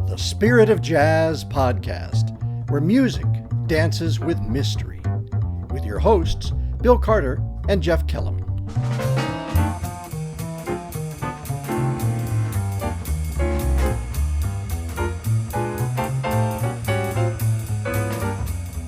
The Spirit of Jazz podcast, where music dances with mystery, with your hosts, Bill Carter and Jeff Kellam.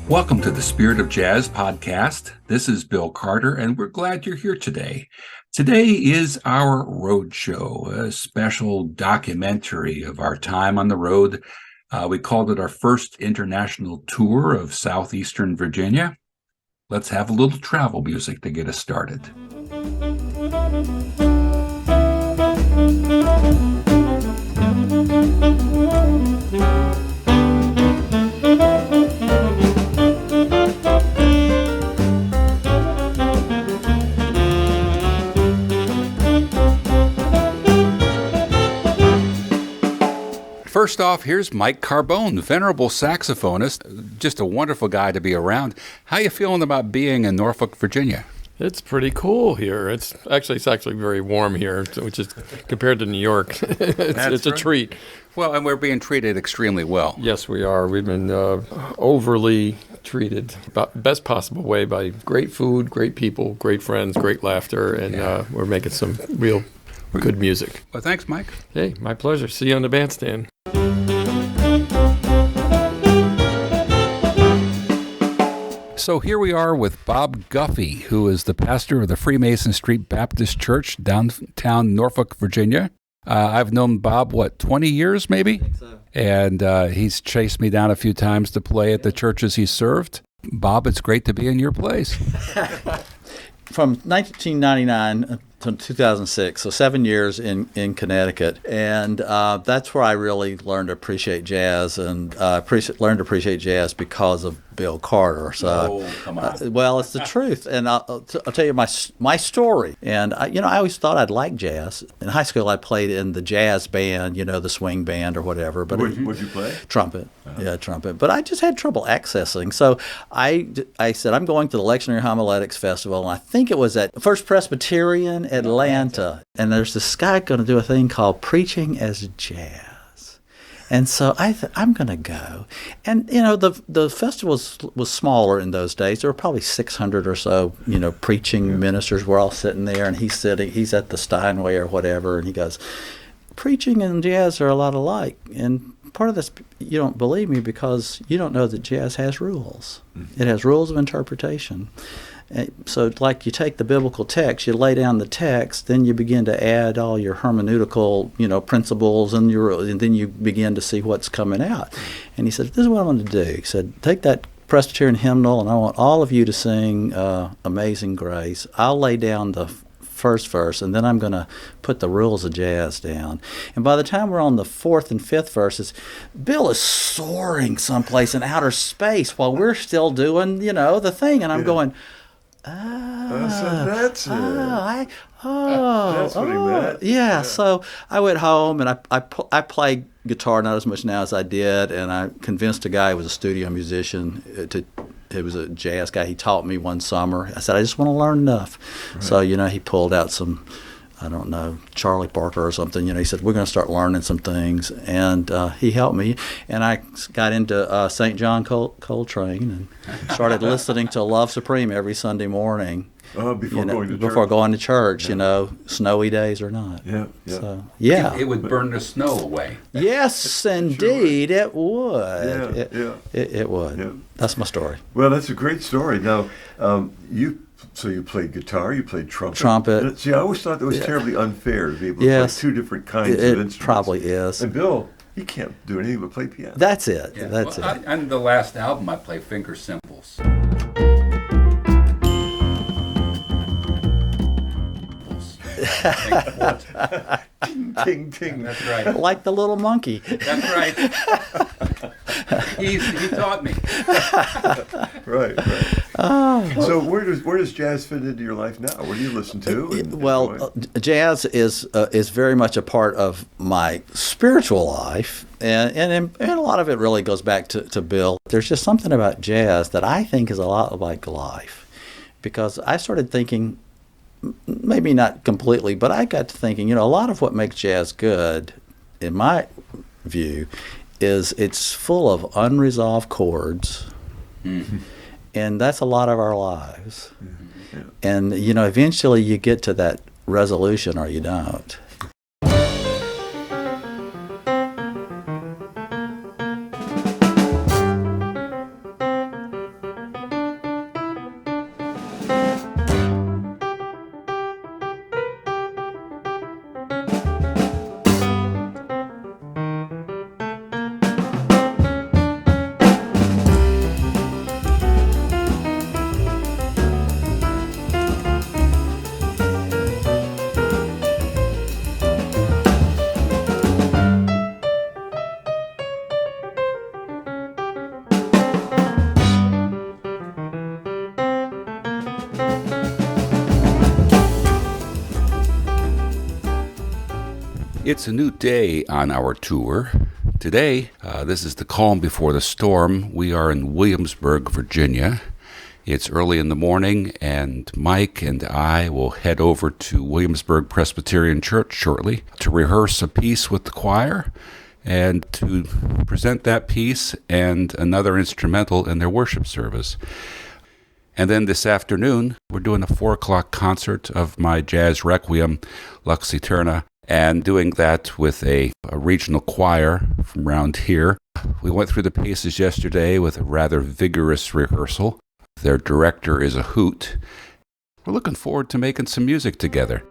Welcome to the Spirit of Jazz podcast. This is Bill Carter, and we're glad you're here today. Today is our road show, a special documentary of our time on the road. We called it our first international tour of Southeastern Virginia. Let's have a little travel music to get us started. First off, here's Mike Carbone, venerable saxophonist, just a wonderful guy to be around. How you feeling about being in Norfolk, Virginia? It's pretty cool here. It's actually very warm here, which is compared to New York. it's a treat. Well, and we're being treated extremely well. Yes, we are. We've been overly treated about best possible way by great food, great people, great friends, great laughter, and we're making some real good music. Well, thanks, Mike. Hey, my pleasure. See you on the bandstand. So here we are with Bob Guffey, who is the pastor of the Freemason Street Baptist Church, downtown Norfolk, Virginia. I've known Bob, 20 years maybe? I think so. And he's chased me down a few times to play at the churches he's served. Bob, it's great to be in your place. From 1999 to 2006, so 7 years in Connecticut, and that's where I really learned to appreciate jazz, and learned to appreciate jazz because of Bill Carter. So, come on. Well, it's the truth, and I'll tell you my story. And I always thought I'd like jazz. In high school, I played in the jazz band, the swing band or whatever. But what'd you play? Trumpet. Uh-huh. Yeah, trumpet. But I just had trouble accessing. So I said, I'm going to the Lectionary Homiletics Festival, and I think it was at First Presbyterian, Atlanta. And there's this guy going to do a thing called Preaching as Jazz. And so I'm going to go. And, the festival was smaller in those days. There were probably 600 or so, preaching ministers were all sitting there. And he's at the Steinway or whatever. And he goes, preaching and jazz are a lot alike. And part of this, you don't believe me because you don't know that jazz has rules. Mm-hmm. It has rules of interpretation. So like you take the biblical text, you lay down the text, then you begin to add all your hermeneutical, principles, and then you begin to see what's coming out. And he said, this is what I'm going to do. He said, take that Presbyterian hymnal, and I want all of you to sing Amazing Grace. I'll lay down the first verse, and then I'm going to put the rules of jazz down. And by the time we're on the fourth and fifth verses, Bill is soaring someplace in outer space while we're still doing, the thing. And I'm going, that's it. That's what he meant. Yeah, so I went home and I played guitar, not as much now as I did, and I convinced a guy who was a studio musician he was a jazz guy. He taught me one summer. I said, I just want to learn enough. Right. So, he pulled out some, I don't know, Charlie Parker or something. He said, we're going to start learning some things. And he helped me. And I got into St. John Coltrane and started listening to Love Supreme every Sunday morning. Before going to church, snowy days or not. Yeah. So, yeah. It would burn the snow away. Yes, indeed, sure. It would. It would. Yeah. That's my story. Well, that's a great story. Now, you played guitar, you played trumpet. Trumpet. See, I always thought that was terribly unfair to be able to play two different kinds of instruments. It probably is. And Bill, you can't do anything but play piano. That's it. Yeah. That's it. On the last album, I play finger cymbals. Ting, ting. That's right. Like the little monkey. That's right. He taught me. Right. So where does jazz fit into your life now? What do you listen to? Jazz is very much a part of my spiritual life, and a lot of it really goes back to Bill. There's just something about jazz that I think is a lot like life, because I started thinking, maybe not completely, but I got to thinking, a lot of what makes jazz good, in my view, is it's full of unresolved chords, and that's a lot of our lives. And eventually you get to that resolution or you don't. It's a new day on our tour. Today, this is the calm before the storm. We are in Williamsburg, Virginia. It's early in the morning, and Mike and I will head over to Williamsburg Presbyterian Church shortly to rehearse a piece with the choir and to present that piece and another instrumental in their worship service. And then this afternoon, we're doing a 4 o'clock concert of my jazz requiem, Lux Eterna, and doing that with a regional choir from around here. We went through the paces yesterday with a rather vigorous rehearsal. Their director is a hoot. We're looking forward to making some music together.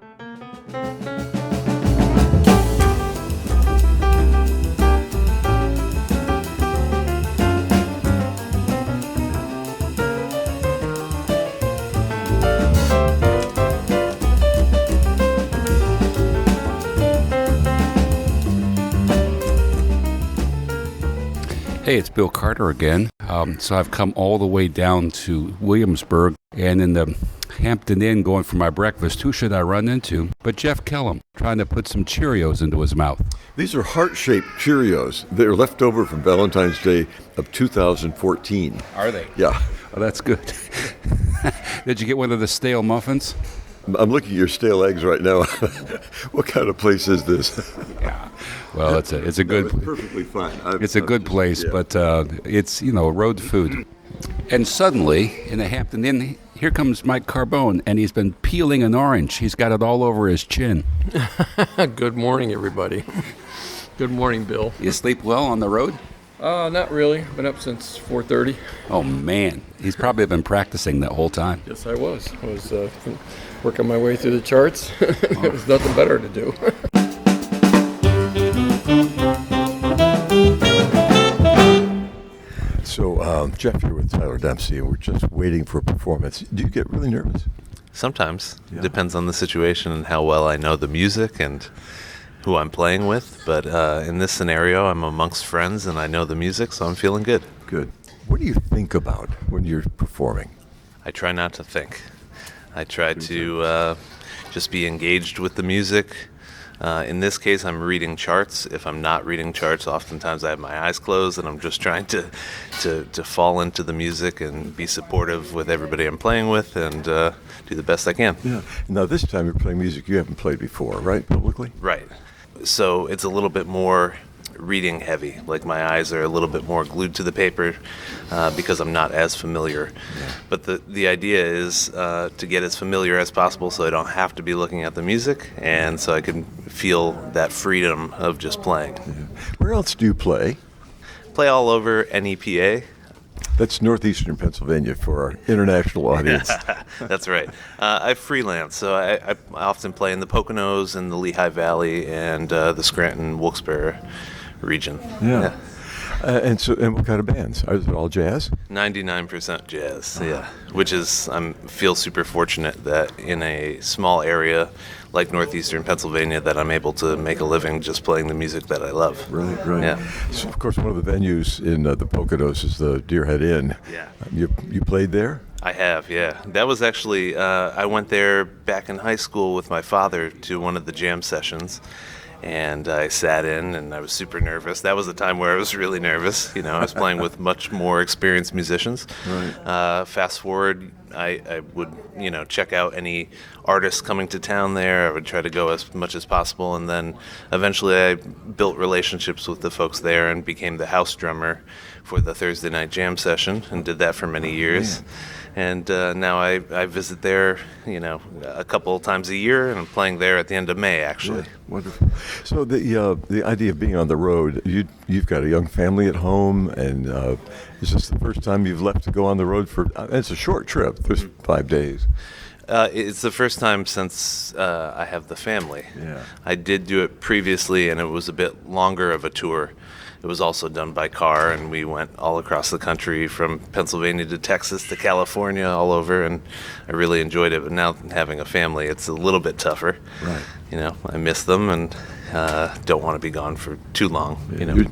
Hey, it's Bill Carter again. So I've come all the way down to Williamsburg, and in the Hampton Inn going for my breakfast, who should I run into but Jeff Kellam, trying to put some Cheerios into his mouth. These are heart-shaped Cheerios. They're left over from Valentine's Day of 2014. Are they? Yeah. Oh, that's good. Did you get one of the stale muffins? I'm looking at your stale eggs right now. What kind of place is this? Yeah. Well, it's a good. It's perfectly fine. It's a good place, yeah. But it's road food. And suddenly, in the Hampton Inn, here comes Mike Carbone, and he's been peeling an orange. He's got it all over his chin. Good morning, everybody. Good morning, Bill. You sleep well on the road? Not really. Been up since 4:30. Oh man, he's probably been practicing that whole time. Yes, I was. I was working my way through the charts. There was nothing better to do. So, Jeff, you're with Tyler Dempsey, and we're just waiting for a performance. Do you get really nervous? Sometimes. Yeah. Depends on the situation and how well I know the music and who I'm playing with. But in this scenario, I'm amongst friends and I know the music, so I'm feeling good. Good. What do you think about when you're performing? I try not to think. I try to just be engaged with the music. In this case, I'm reading charts. If I'm not reading charts, oftentimes I have my eyes closed and I'm just trying to fall into the music and be supportive with everybody I'm playing with and do the best I can. Yeah. Now, this time you're playing music you haven't played before, right, publicly? Right. So it's a little bit more reading heavy. Like my eyes are a little bit more glued to the paper because I'm not as familiar. Yeah. But the idea is to get as familiar as possible so I don't have to be looking at the music and so I can feel that freedom of just playing. Yeah. Where else do you play? Play all over NEPA. That's Northeastern Pennsylvania for our international audience. That's right. I freelance, so I often play in the Poconos and the Lehigh Valley and the Scranton, Wilkes-Barre region. Yeah. And what kind of bands? Is it all jazz? 99% jazz, yeah. Which is, I feel super fortunate that in a small area like Northeastern Pennsylvania that I'm able to make a living just playing the music that I love. Right. Yeah. So, of course, one of the venues in the Poconos is the Deerhead Inn. Yeah. You played there? I have, yeah. That was actually, I went there back in high school with my father to one of the jam sessions. And I sat in, and I was super nervous. That was the time where I was really nervous. I was playing with much more experienced musicians. Right. Fast forward, I would, check out any artists coming to town there. I would try to go as much as possible. And then eventually I built relationships with the folks there and became the house drummer for the Thursday night jam session, and did that for many years. Man. And now I visit there, a couple times a year, and I'm playing there at the end of May, actually. Yeah, wonderful. So the idea of being on the road, you've got a young family at home, and is this the first time you've left to go on the road for? It's a short trip. There's 5 days. It's the first time since I have the family. Yeah. I did do it previously, and it was a bit longer of a tour. It was also done by car, and we went all across the country from Pennsylvania to Texas to California, all over, and I really enjoyed it. But now having a family, it's a little bit tougher. Right. I miss them, and don't want to be gone for too long.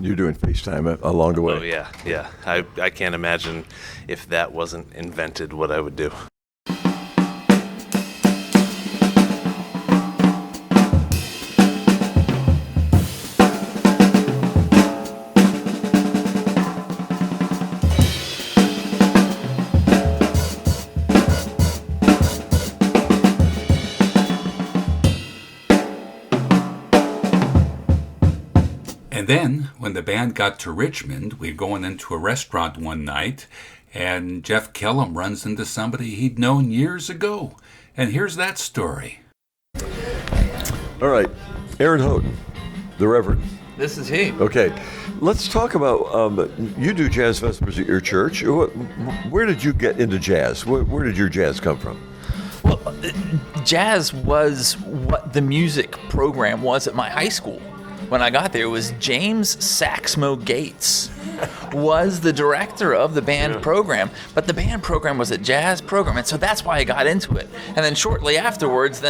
You're doing FaceTime along the way. Oh yeah. I can't imagine if that wasn't invented what I would do. And then, when the band got to Richmond, we'd going into a restaurant one night, and Jeff Kellam runs into somebody he'd known years ago. And here's that story. All right, Aaron Houghton, the Reverend. This is he. Okay, let's talk about, you do jazz festivals at your church. Where did you get into jazz? Where did your jazz come from? Well, jazz was what the music program was at my high school. When I got there, it was James Saxmo Gates was the director of the band program, but the band program was a jazz program, and so that's why I got into it. And then shortly afterwards,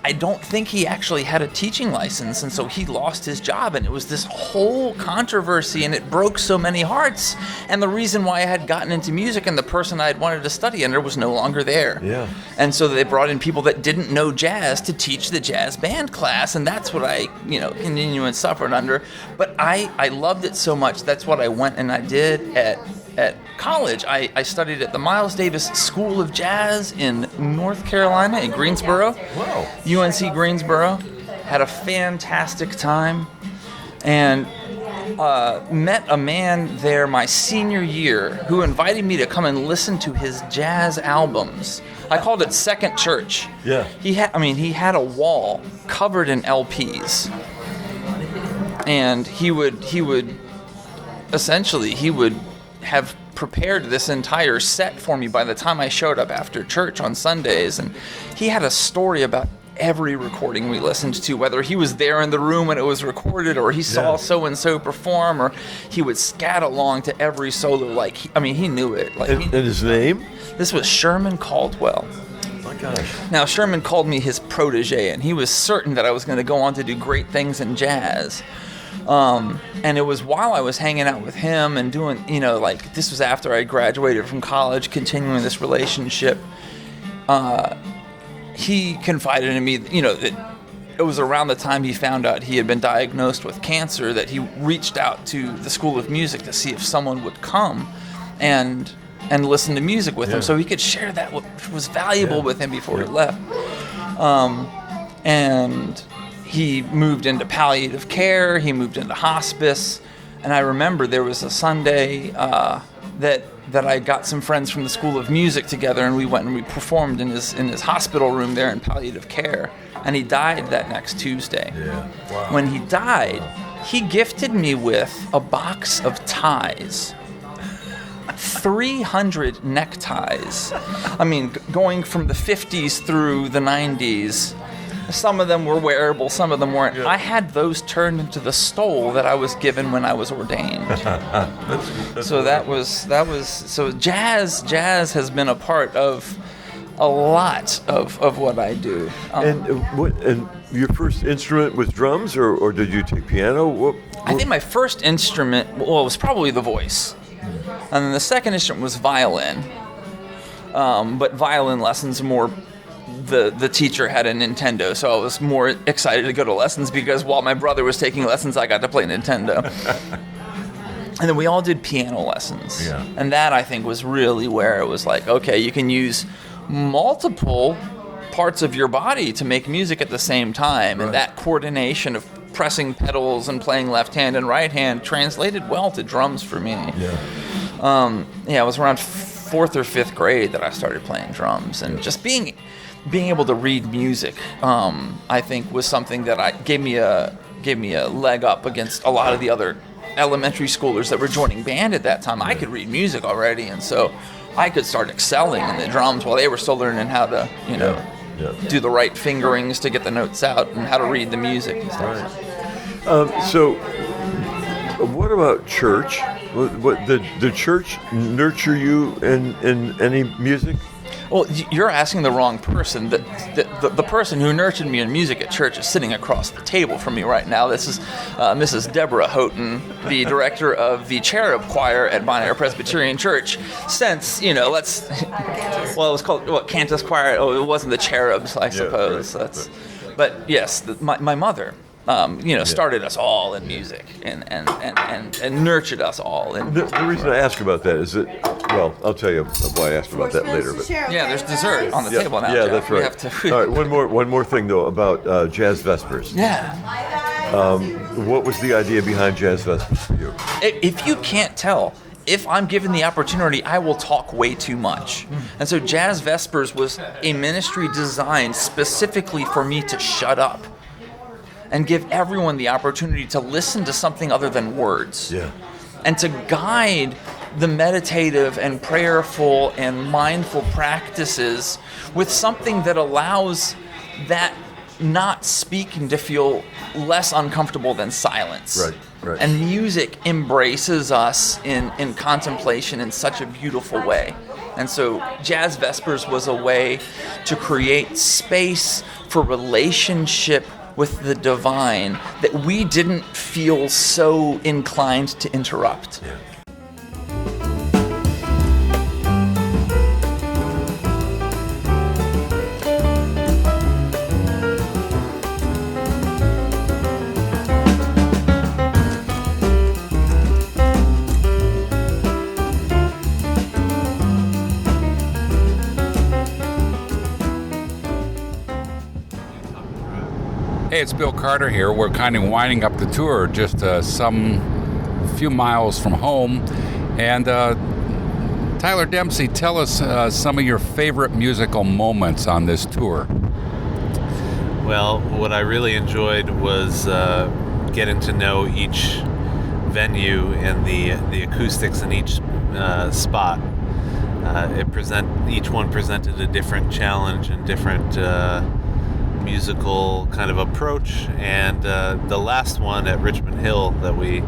I don't think he actually had a teaching license, and so he lost his job, and it was this whole controversy, and it broke so many hearts. And the reason why I had gotten into music and the person I had wanted to study under was no longer there. Yeah. And so they brought in people that didn't know jazz to teach the jazz band class, and that's what I, continue and suffered under. But I loved it so much, that's what I went and I did at college. I studied at the Miles Davis School of Jazz in North Carolina, in Greensboro. Wow. UNC Greensboro. Had a fantastic time, and met a man there my senior year who invited me to come and listen to his jazz albums. I called it Second Church. Yeah. He had a wall covered in LPs, and he would have prepared this entire set for me by the time I showed up after church on Sundays, and he had a story about every recording we listened to, whether he was there in the room when it was recorded, or he saw so-and-so perform, or he would scat along to every solo. He knew it. And his name? This was Sherman Caldwell. My gosh. Now, Sherman called me his protege, and he was certain that I was going to go on to do great things in jazz. And it was while I was hanging out with him and doing, this was after I graduated from college, continuing this relationship. He confided in me, that it was around the time he found out he had been diagnosed with cancer that he reached out to the School of Music to see if someone would come and listen to music with him so he could share that what was valuable with him before he left. And he moved into palliative care, he moved into hospice, and I remember there was a Sunday that I got some friends from the School of Music together, and we went and we performed in his hospital room there in palliative care, and he died that next Tuesday. Yeah. Wow. When he died, he gifted me with a box of ties. 300 neckties. Going from the 50s through the 90s. Some of them were wearable, some of them weren't. Yeah. I had those turned into the stole that I was given when I was ordained. So jazz has been a part of a lot of what I do. And your first instrument was drums, or did you take piano? I think my first instrument, was probably the voice. And then the second instrument was violin. But violin lessons are more the teacher had a Nintendo, so I was more excited to go to lessons because while my brother was taking lessons, I got to play Nintendo. And then we all did piano lessons. Yeah. And that, I think, was really where it was like, okay, you can use multiple parts of your body to make music at the same time. And that coordination of pressing pedals and playing left hand and right hand translated well to drums for me. Yeah. It was around 4th or 5th grade that I started playing drums. And just being able to read music, I think, was something that gave me a leg up against a lot of the other elementary schoolers that were joining band at that time. I could read music already, and so I could start excelling in the drums while they were still learning how to, do the right fingerings to get the notes out and how to read the music and stuff. So, what about church? What did church nurture you in any music? Well, you're asking the wrong person. The person who nurtured me in music at church is sitting across the table from me right now. This is Mrs. Deborah Houghton, the director of the cherub choir at Bonaire Presbyterian Church. Since, it was called, Cantus Choir? Oh, it wasn't the cherubs, I suppose. Right. But yes, my mother, started us all in music and nurtured us all. The reason I ask about that is that, well, I'll tell you why I asked about that later. But yeah, there's dessert on the table now. Yeah, Jeff. that's right. All right, one more thing though about Jazz Vespers. Yeah. What was the idea behind Jazz Vespers for you? If you can't tell, if I'm given the opportunity, I will talk way too much. And so Jazz Vespers was a ministry designed specifically for me to shut up and give everyone the opportunity to listen to something other than words. Yeah. And to guide the meditative and prayerful and mindful practices with something that allows that not speaking to feel less uncomfortable than silence. Right. And music embraces us in contemplation in such a beautiful way. And so Jazz Vespers was a way to create space for relationship with the divine that we didn't feel so inclined to interrupt. Yeah. Hey, it's Bill Carter here. We're kind of winding up the tour, just some few miles from home. And Tyler Dempsey, tell us some of your favorite musical moments on this tour. Well, what I really enjoyed was getting to know each venue and the acoustics in each spot. Each one presented a different challenge and different musical kind of approach, and the last one at Richmond Hill that we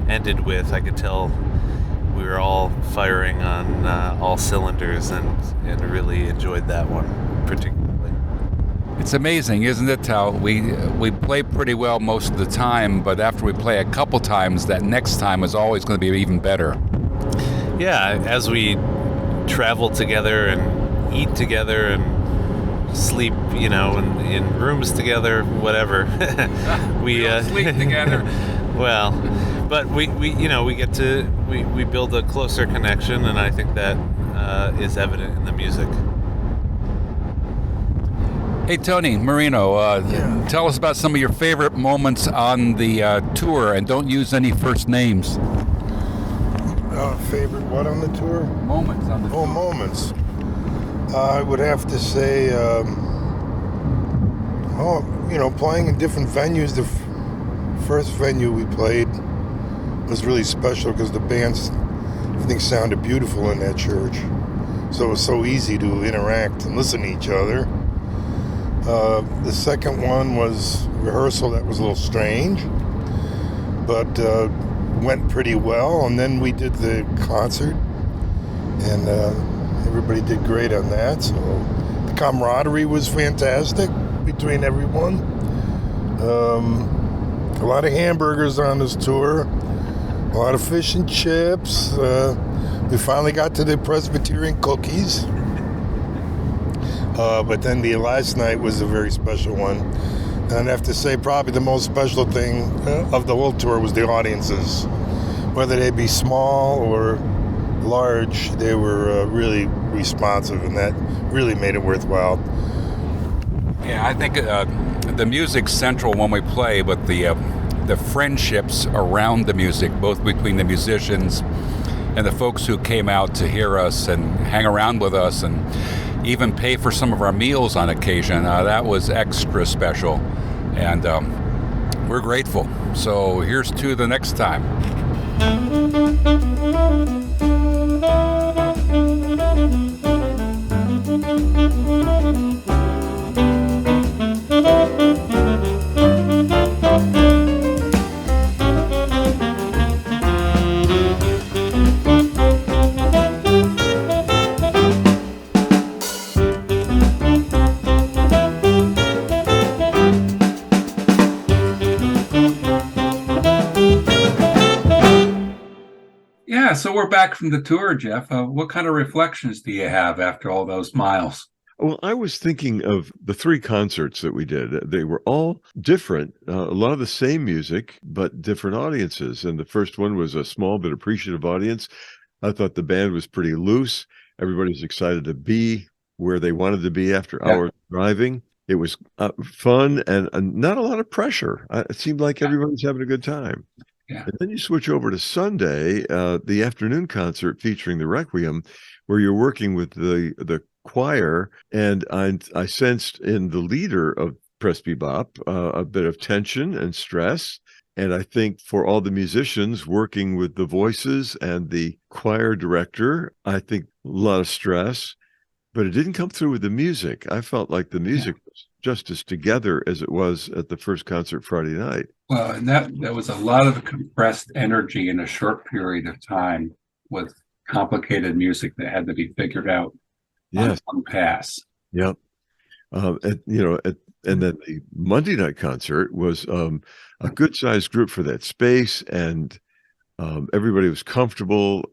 ended with, I could tell we were all firing on all cylinders, and really enjoyed that one particularly. It's amazing, isn't it, how we play pretty well most of the time, but after we play a couple times, that next time is always going to be even better. Yeah, as we travel together and eat together and sleep, in rooms together, whatever. We sleep together. Well, but we build a closer connection, and I think that is evident in the music. Hey, Tony Marino, tell us about some of your favorite moments on the tour, and don't use any first names. Favorite what on the tour? Moments on the tour. Oh, moments. I would have to say, playing in different venues. The first venue we played was really special because the bands, everything sounded beautiful in that church. So it was so easy to interact and listen to each other. The second one was rehearsal. That was a little strange, but went pretty well. And then we did the concert, and everybody did great on that. So the camaraderie was fantastic between everyone. A lot of hamburgers on this tour, a lot of fish and chips. We finally got to the Presbyterian cookies. But then the last night was a very special one. And I'd have to say probably the most special thing of the whole tour was the audiences. Whether they be small or large, they were really responsive, and that really made it worthwhile. Yeah, I think the music's central when we play, but the friendships around the music, both between the musicians and the folks who came out to hear us and hang around with us and even pay for some of our meals on occasion, that was extra special. And we're grateful. So here's to the next time. Yeah, so we're back from the tour, Jeff. What kind of reflections do you have after all those miles? Well, I was thinking of the 3 concerts that we did. They were all different, a lot of the same music, but different audiences. And the first one was a small but appreciative audience. I thought the band was pretty loose. Everybody was excited to be where they wanted to be after hours driving. It was fun and not a lot of pressure. It seemed like everybody was having a good time. Yeah. And then you switch over to Sunday, the afternoon concert featuring the Requiem, where you're working with the choir, and I sensed in the leader of Presbybop a bit of tension and stress. And I think for all the musicians working with the voices and the choir director, I think a lot of stress, but it didn't come through with the music. I felt like the music was just as together as it was at the first concert Friday night. Well, and that was a lot of compressed energy in a short period of time with complicated music that had to be figured out on one pass. Yep. And then the Monday night concert was a good-sized group for that space, and everybody was comfortable.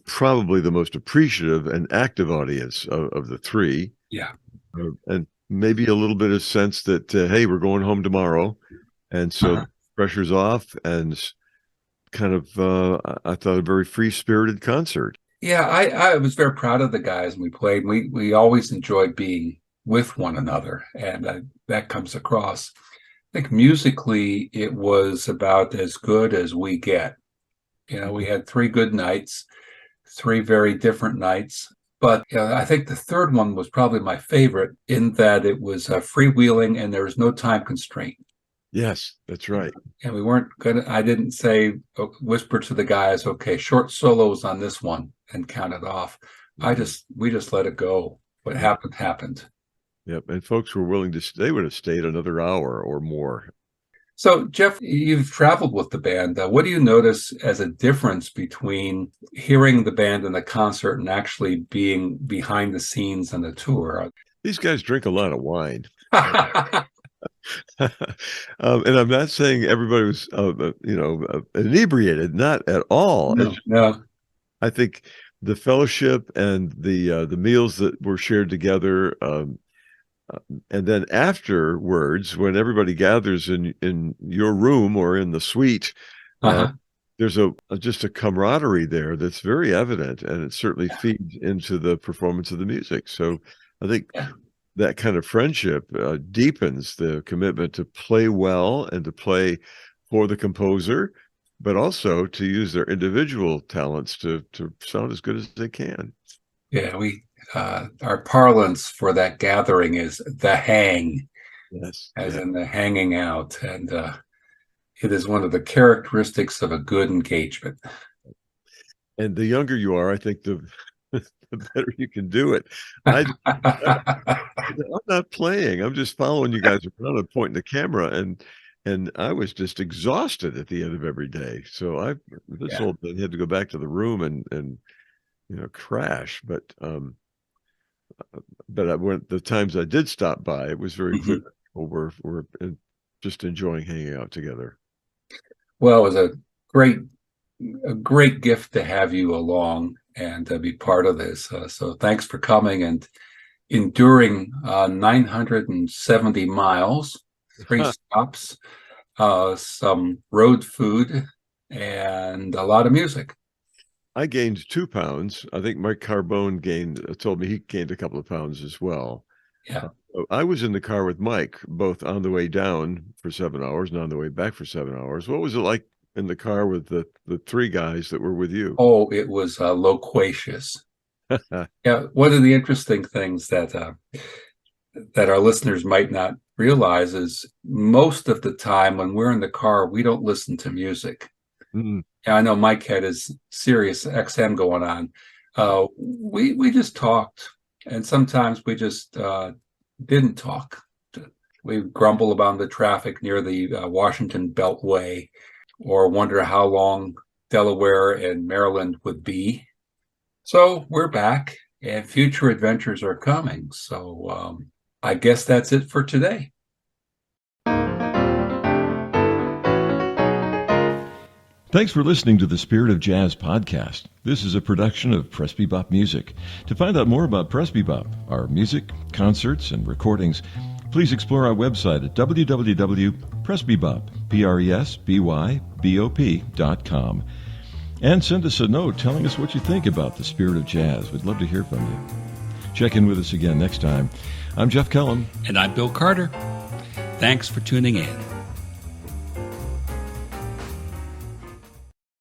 Probably the most appreciative and active audience of the 3. Yeah. And maybe a little bit of sense that, hey, we're going home tomorrow. And so pressure's off, and kind of, I thought, a very free-spirited concert. Yeah, I was very proud of the guys when we played. We always enjoyed being with one another, and that comes across. I think musically, it was about as good as we get. We had 3 good nights, 3 very different nights. But I think the third one was probably my favorite in that it was freewheeling and there was no time constraint. Yes, that's right. And we weren't I didn't say, whisper to the guys, okay, short solos on this one and count it off. We just let it go. What happened. Yep. And folks were willing to stay, would have stayed another hour or more. So, Jeff, you've traveled with the band. What do you notice as a difference between hearing the band in the concert and actually being behind the scenes on the tour? These guys drink a lot of wine. And I'm not saying everybody was, inebriated. Not at all. No. I think the fellowship and the meals that were shared together, and then afterwards, when everybody gathers in your room or in the suite, there's just a camaraderie there that's very evident, and it certainly feeds into the performance of the music. So I think that kind of friendship deepens the commitment to play well and to play for the composer, but also to use their individual talents to sound as good as they can. Yeah, our parlance for that gathering is the hang, in the hanging out, and it is one of the characteristics of a good engagement. And the younger you are, I think the better you can do it. I'm not playing. I'm just following you guys around and pointing the camera, and I was just exhausted at the end of every day. So this whole thing had to go back to the room and crash. But the times I did stop by, it was very clear people were just enjoying hanging out together. Well, it was a great gift to have you along and be part of this. So thanks for coming, and enduring 970 miles, 3 stops, some road food, and a lot of music. I gained 2 pounds. I think Mike Carbone told me he gained a couple of pounds as well. Yeah. I was in the car with Mike, both on the way down for 7 hours and on the way back for 7 hours. What was it like in the car with the 3 guys that were with you? Oh, it was loquacious. Yeah, one of the interesting things that our listeners might not realize is most of the time when we're in the car, we don't listen to music. Mm. Yeah, I know Mike had his Sirius XM going on. We just talked, and sometimes we just didn't talk. We grumble about the traffic near the Washington Beltway, or wonder how long Delaware and Maryland would be. So we're back, and future adventures are coming. So I guess that's it for today. Thanks for listening to the Spirit of Jazz podcast. This is a production of Presbybop Music. To find out more about Presbybop, our music, concerts, and recordings, please explore our website at www.presbybop.com. And send us a note telling us what you think about the Spirit of Jazz. We'd love to hear from you. Check in with us again next time. I'm Jeff Kellam. And I'm Bill Carter. Thanks for tuning in.